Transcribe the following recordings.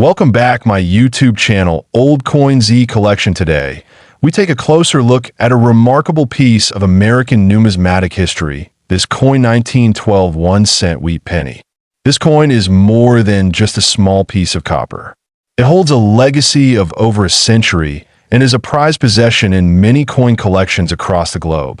Welcome back my YouTube channel, Old Coin Z Collection. Today, we take a closer look at a remarkable piece of American numismatic history, this coin 1912 1-cent wheat penny. This coin is more than just a small piece of copper. It holds a legacy of over a century and is a prized possession in many coin collections across the globe.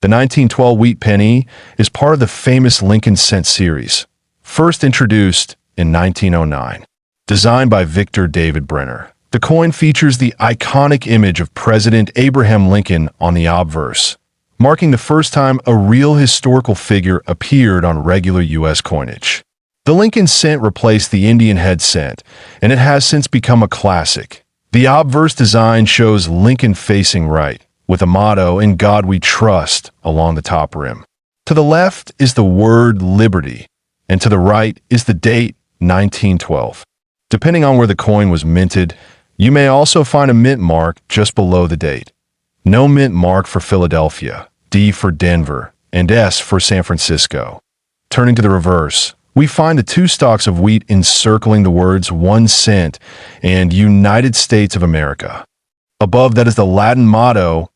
The 1912 wheat penny is part of the famous Lincoln cent series, first introduced in 1909. Designed by Victor David Brenner, the coin features the iconic image of President Abraham Lincoln on the obverse, marking the first time a real historical figure appeared on regular U.S. coinage. The Lincoln cent replaced the Indian head cent, and it has since become a classic. The obverse design shows Lincoln facing right, with a motto, "In God We Trust," along the top rim. To the left is the word liberty, and to the right is the date, 1912. Depending on where the coin was minted, you may also find a mint mark just below the date. No mint mark for Philadelphia, D for Denver, and S for San Francisco. Turning to the reverse, we find the two stalks of wheat encircling the words 1 cent and United States of America. Above that is the Latin motto,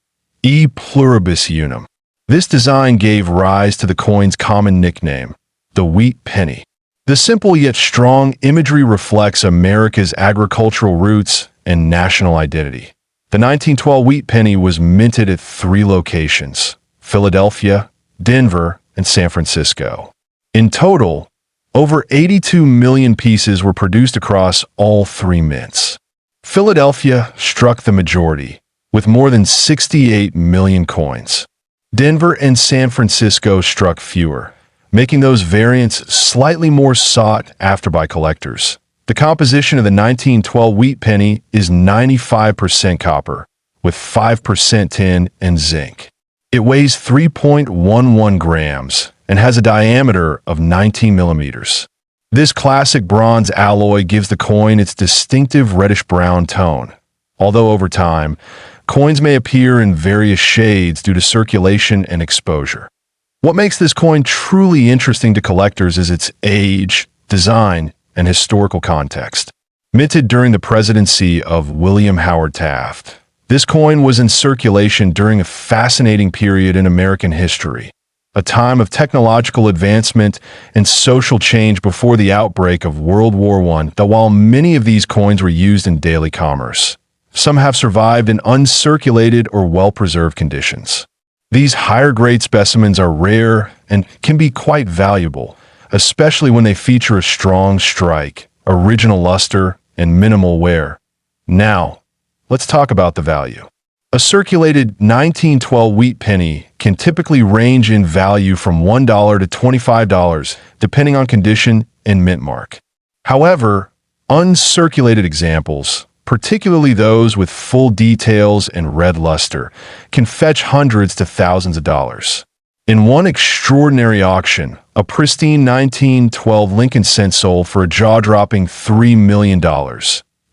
E pluribus unum. This design gave rise to the coin's common nickname, the wheat penny. The simple yet strong imagery reflects America's agricultural roots and national identity. The 1912 wheat penny was minted at 3 locations: Philadelphia, Denver, and San Francisco. In total, over 82 million pieces were produced across all 3 mints. Philadelphia struck the majority, with more than 68 million coins. Denver and San Francisco struck fewer, making those variants slightly more sought after by collectors. The composition of the 1912 wheat penny is 95% copper, with 5% tin and zinc. It weighs 3.11 grams and has a diameter of 19 millimeters. This classic bronze alloy gives the coin its distinctive reddish-brown tone. Although over time, coins may appear in various shades due to circulation and exposure. What makes this coin truly interesting to collectors is its age, design, and historical context. Minted during the presidency of William Howard Taft, this coin was in circulation during a fascinating period in American history, a time of technological advancement and social change before the outbreak of World War I. That while many of these coins were used in daily commerce, some have survived in uncirculated or well-preserved conditions. These higher-grade specimens are rare and can be quite valuable, especially when they feature a strong strike, original luster, and minimal wear. Now, let's talk about the value. A circulated 1912 wheat penny can typically range in value from $1 to $25, depending on condition and mint mark. However, uncirculated examples, particularly those with full details and red luster, can fetch hundreds to thousands of dollars. In one extraordinary auction, a pristine 1912 Lincoln cent sold for a jaw-dropping $3 million,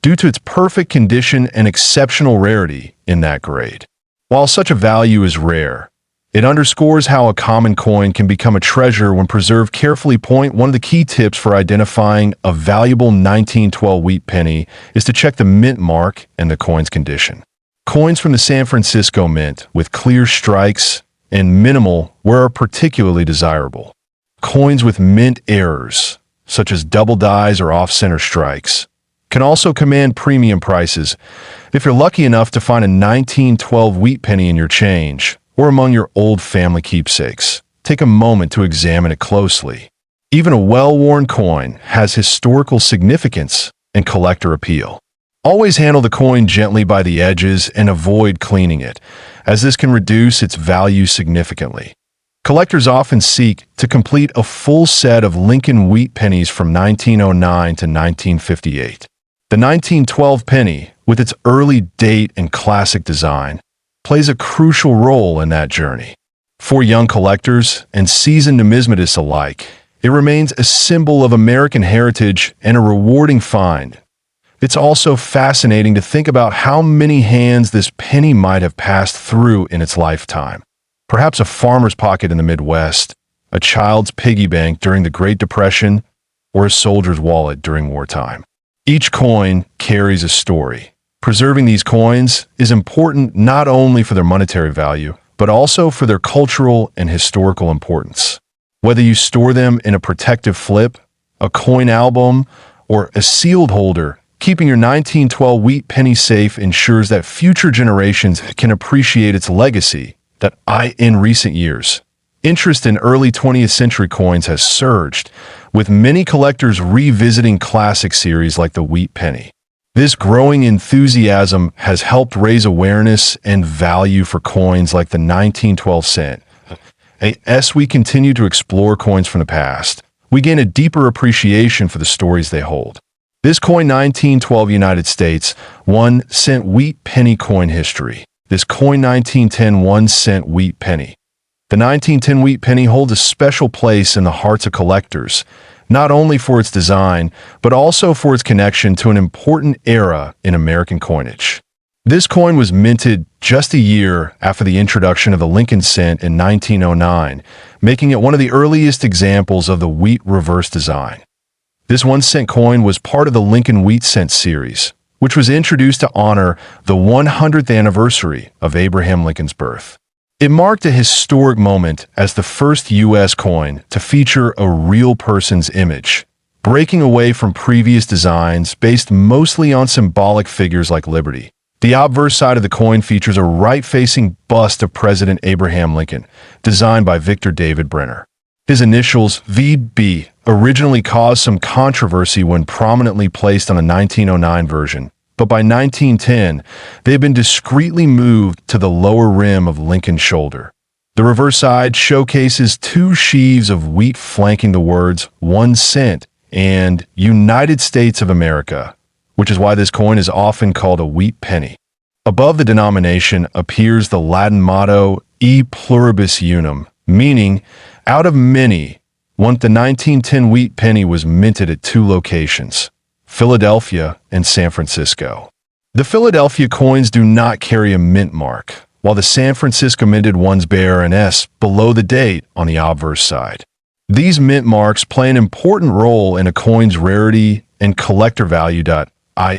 due to its perfect condition and exceptional rarity in that grade. While such a value is rare, it underscores how a common coin can become a treasure when preserved carefully. One of the key tips for identifying a valuable 1912 wheat penny is to check the mint mark and the coin's condition. Coins from the San Francisco Mint with clear strikes and minimal wear are particularly desirable. Coins with mint errors, such as double dies or off-center strikes, can also command premium prices. If you're lucky enough to find a 1912 wheat penny in your change, or among your old family keepsakes, take a moment to examine it closely. Even a well-worn coin has historical significance and collector appeal. Always handle the coin gently by the edges and avoid cleaning it, as this can reduce its value significantly. Collectors often seek to complete a full set of Lincoln wheat pennies from 1909 to 1958. The 1912 penny, with its early date and classic design, plays a crucial role in that journey. For young collectors and seasoned numismatists alike, it remains a symbol of American heritage and a rewarding find. It's also fascinating to think about how many hands this penny might have passed through in its lifetime. Perhaps a farmer's pocket in the Midwest, a child's piggy bank during the Great Depression, or a soldier's wallet during wartime. Each coin carries a story. Preserving these coins is important not only for their monetary value, but also for their cultural and historical importance. Whether you store them in a protective flip, a coin album, or a sealed holder, keeping your 1912 wheat penny safe ensures that future generations can appreciate its legacy. In recent years, interest in early 20th century coins has surged, with many collectors revisiting classic series like the wheat penny. This growing enthusiasm has helped raise awareness and value for coins like the 1912 cent. As we continue to explore coins from the past, we gain a deeper appreciation for the stories they hold. This coin 1912 United States 1 cent wheat penny coin history. This coin 1910 1 cent wheat penny. The 1910 wheat penny holds a special place in the hearts of collectors, not only for its design, but also for its connection to an important era in American coinage. This coin was minted just a year after the introduction of the Lincoln cent in 1909, making it one of the earliest examples of the wheat reverse design. This 1 cent coin was part of the Lincoln Wheat Cent series, which was introduced to honor the 100th anniversary of Abraham Lincoln's birth. It marked a historic moment as the first U.S. coin to feature a real person's image, breaking away from previous designs based mostly on symbolic figures like Liberty. The obverse side of the coin features a right-facing bust of President Abraham Lincoln, designed by Victor David Brenner. His initials, VB, originally caused some controversy when prominently placed on a 1909 version, but by 1910, they had been discreetly moved to the lower rim of Lincoln's shoulder. The reverse side showcases two sheaves of wheat flanking the words 1 cent and United States of America, which is why this coin is often called a wheat penny. Above the denomination appears the Latin motto E pluribus unum, meaning out of many. The 1910 wheat penny was minted at two locations, Philadelphia and San Francisco. The Philadelphia coins do not carry a mint mark, while the San Francisco minted ones bear an S below the date on the obverse side. These mint marks play an important role in a coin's rarity and collector value.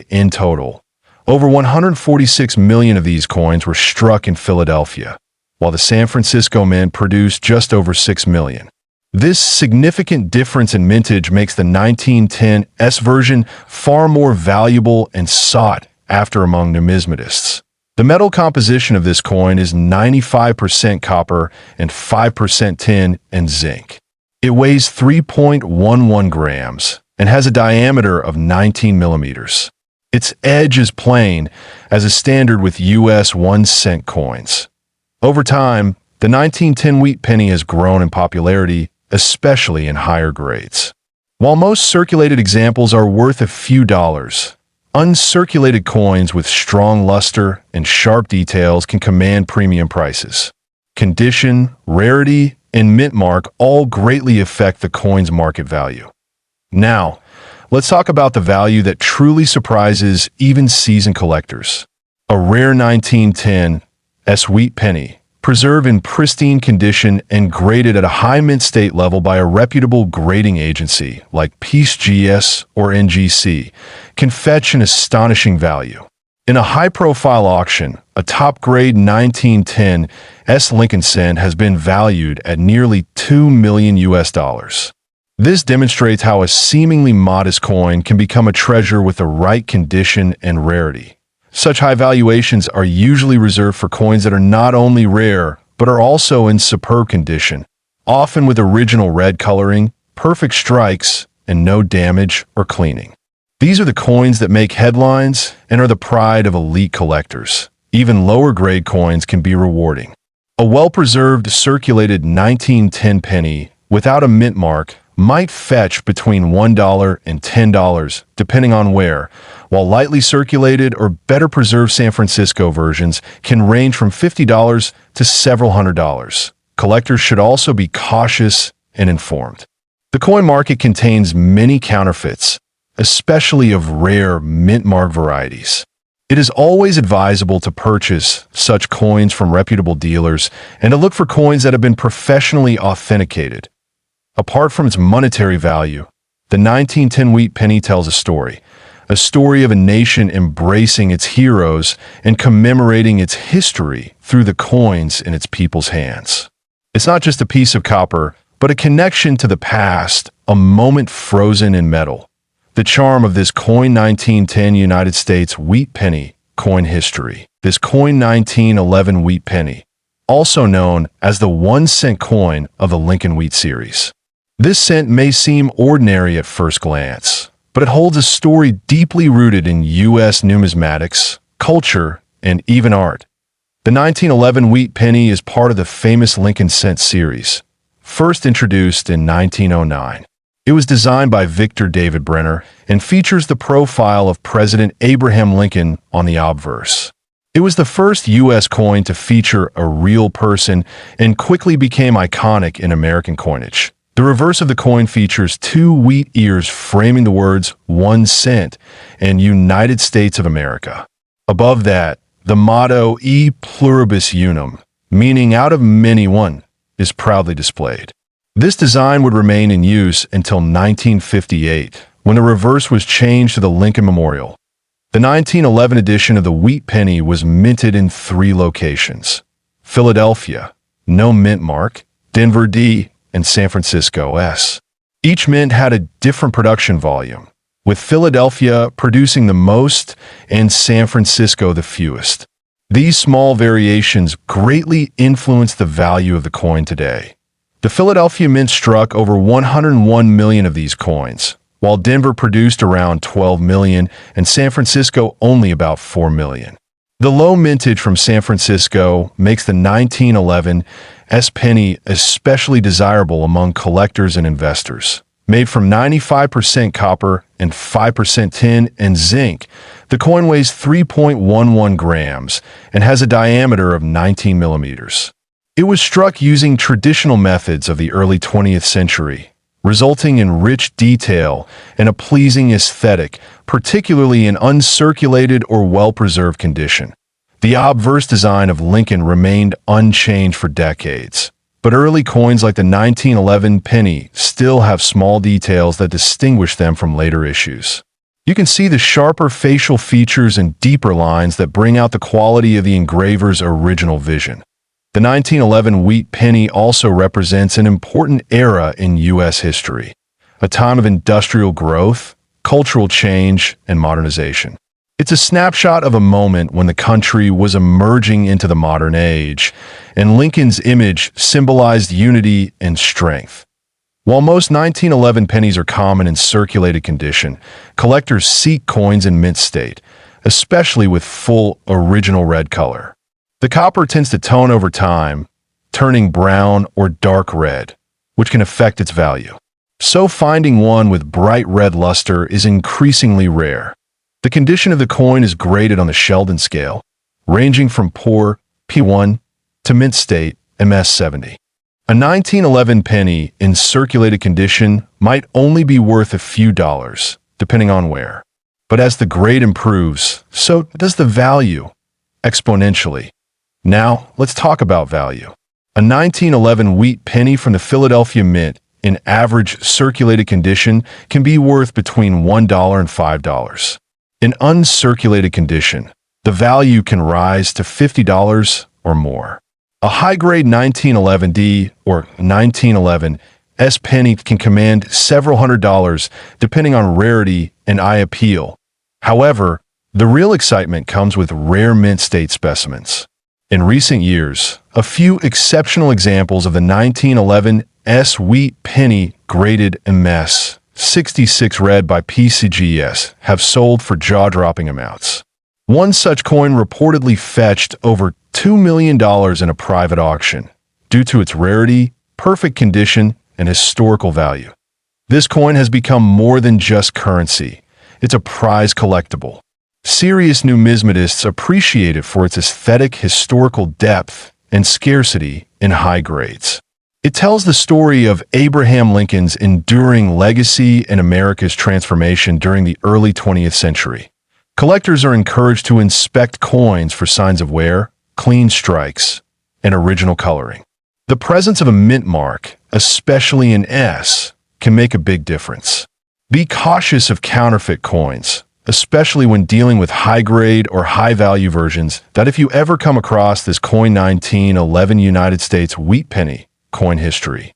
In total, over 146 million of these coins were struck in Philadelphia, while the San Francisco Mint produced just over 6 million. This significant difference in mintage makes the 1910 S version far more valuable and sought after among numismatists. The metal composition of this coin is 95% copper and 5% tin and zinc. It weighs 3.11 grams and has a diameter of 19 millimeters. Its edge is plain, as is standard with U.S. 1 cent coins. Over time, the 1910 wheat penny has grown in popularity, especially in higher grades. While most circulated examples are worth a few dollars, uncirculated coins with strong luster and sharp details can command premium prices. Condition, rarity, and mint mark all greatly affect the coin's market value. Now, let's talk about the value that truly surprises even seasoned collectors. A rare 1910 S wheat penny, preserved in pristine condition and graded at a high mint state level by a reputable grading agency like PeaceGS or NGC, can fetch an astonishing value. In a high-profile auction, a top-grade 1910 S Lincoln cent has been valued at nearly $2 million. This demonstrates how a seemingly modest coin can become a treasure with the right condition and rarity. Such high valuations are usually reserved for coins that are not only rare, but are also in superb condition, often with original red coloring, perfect strikes, and no damage or cleaning. These are the coins that make headlines and are the pride of elite collectors. Even lower-grade coins can be rewarding. A well-preserved, circulated 1910 penny without a mint mark might fetch between $1 and $10, depending on where, while lightly circulated or better preserved San Francisco versions can range from $50 to several $100s. Collectors should also be cautious and informed. The coin market contains many counterfeits, especially of rare mint mark varieties. It is always advisable to purchase such coins from reputable dealers and to look for coins that have been professionally authenticated. Apart from its monetary value, the 1910 wheat penny tells a story, a story of a nation embracing its heroes and commemorating its history through the coins in its people's hands. It's not just a piece of copper, but a connection to the past, a moment frozen in metal. The charm of this coin 1910 United States wheat penny coin history. This coin 1911 wheat penny, also known as the 1-cent coin of the Lincoln Wheat series. This cent may seem ordinary at first glance, but it holds a story deeply rooted in U.S. numismatics, culture, and even art. The 1911 wheat penny is part of the famous Lincoln cent series, first introduced in 1909. It was designed by Victor David Brenner and features the profile of President Abraham Lincoln on the obverse. It was the first U.S. coin to feature a real person and quickly became iconic in American coinage. The reverse of the coin features 2 wheat ears framing the words 1 cent and United States of America. Above that, the motto E pluribus unum, meaning out of many one, is proudly displayed. This design would remain in use until 1958, when the reverse was changed to the Lincoln Memorial. The 1911 edition of the wheat penny was minted in 3 locations: Philadelphia, no mint mark, Denver D, and San Francisco S. Each mint had a different production volume, with Philadelphia producing the most and San Francisco the fewest. These small variations greatly influenced the value of the coin today. The Philadelphia Mint struck over 101 million of these coins, while Denver produced around 12 million and San Francisco only about 4 million. The low mintage from San Francisco makes the 1911 S penny especially desirable among collectors and investors. Made from 95% copper and 5% tin and zinc, the coin weighs 3.11 grams and has a diameter of 19 millimeters. It was struck using traditional methods of the early 20th century, resulting in rich detail and a pleasing aesthetic, particularly in uncirculated or well-preserved condition. The obverse design of Lincoln remained unchanged for decades, but early coins like the 1911 penny still have small details that distinguish them from later issues. You can see the sharper facial features and deeper lines that bring out the quality of the engraver's original vision. The 1911 wheat penny also represents an important era in U.S. history, a time of industrial growth, cultural change, and modernization. It's a snapshot of a moment when the country was emerging into the modern age, and Lincoln's image symbolized unity and strength. While most 1911 pennies are common in circulated condition, collectors seek coins in mint state, especially with full, original red color. The copper tends to tone over time, turning brown or dark red, which can affect its value. So finding one with bright red luster is increasingly rare. The condition of the coin is graded on the Sheldon scale, ranging from poor, P1, to mint state, MS70. A 1911 penny in circulated condition might only be worth a few dollars, depending on where. But as the grade improves, so does the value, exponentially. Now, let's talk about value. A 1911 wheat penny from the Philadelphia Mint in average circulated condition can be worth between $1 and $5. In uncirculated condition, the value can rise to $50 or more. A high-grade 1911D or 1911 S penny can command several $100s depending on rarity and eye appeal. However, the real excitement comes with rare mint state specimens. In recent years, a few exceptional examples of the 1911 S wheat penny graded MS 66 red by PCGS have sold for jaw-dropping amounts. One such coin reportedly fetched over $2 million in a private auction due to its rarity, perfect condition, and historical value. This coin has become more than just currency. It's a prize collectible. Serious numismatists appreciate it for its aesthetic, historical depth, and scarcity in high grades. It tells the story of Abraham Lincoln's enduring legacy and America's transformation during the early 20th century. Collectors are encouraged to inspect coins for signs of wear, clean strikes, and original coloring. The presence of a mint mark, especially in S, can make a big difference. Be cautious of counterfeit coins, especially when dealing with high-grade or high-value versions, that if you ever come across this coin 1911 United States wheat penny coin history,